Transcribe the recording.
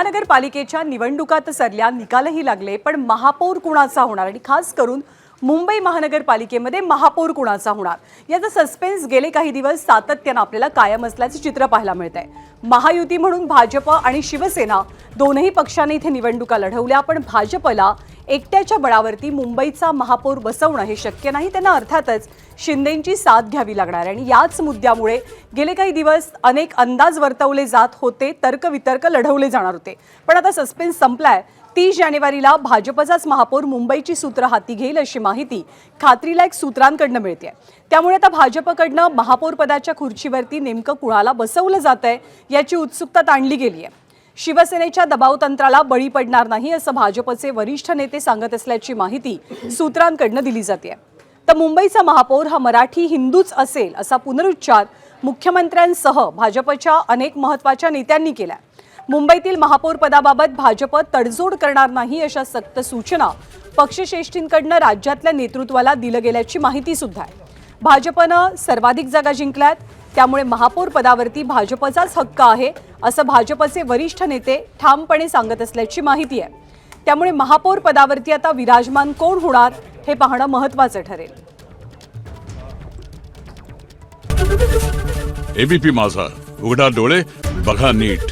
महानगरपालिकेच्या निवडणुका तर सरल्या, निकालही लागले, पण महापौर कुणाचा होणार आणि खास करून मुंबई महानगरपालिकेमध्ये महापौर कुणाचा होणार याचा सस्पेन्स गेले काही दिवस सातत्याने आपल्याला कायम असल्याचे चित्र पाहायला मिळतंय। महायुती म्हणून भाजप आणि शिवसेना दोनही पक्षांनी इथे निवडणुका लढवल्या, पण भाजपला एकट्याच्या बळावरती मुंबईचा महापौर बसवणं हे शक्य नाही। त्यांना अर्थातच शिंदेंची साथ घ्यावी लागणार आणि याच मुद्द्यामुळे गेले काही दिवस अनेक अंदाज वर्तवले जात होते, तर्कवितर्क लढवले जाणार होते, पण आता सस्पेन्स संपलाय। 30 जानेवारीला भाजपचाच महापौर मुंबईची सूत्र हाती घेईल अशी माहिती खात्रीलायक सूत्रांकडून मिळते। त्यामुळे आता भाजपकडून महापौर पदाच्या खुर्चीवरती नेमकं कुणाला बसवलं जातंय याची उत्सुकता ताणली गेली आहे। शिवसेनेच्या दबावतंत्राला बळी पडणार नाही असं भाजपचे वरिष्ठ नेते सांगत असल्याची माहिती सूत्रांकडून दिली जाते। तर मुंबईचा महापौर हा मराठी हिंदूच असेल असा पुनरुच्चार मुख्यमंत्र्यांसह भाजपच्या अनेक महत्त्वाच्या नेत्यांनी केला। मुंबईतील महापौर पदाबाबत भाजप तडजोड करणार नाही अशा सक्त सूचना पक्षश्रेष्ठींकडून राज्यातल्या नेतृत्वाला दिलं गेल्याची माहिती सुद्धा आहे। भाजपनं सर्वाधिक जागा जिंकल्यात, त्यामुळे महापौर पदावरती भाजपचाच हक्क आहे असं भाजपचे वरिष्ठ नेते ठामपणे सांगत असल्याची माहिती आहे। त्यामुळे महापौर पदावरती आता विराजमान कोण होणार हे पाहणं महत्त्वाचं ठरेल। एबीपी माझा, उघडा डोळे बघा नीट।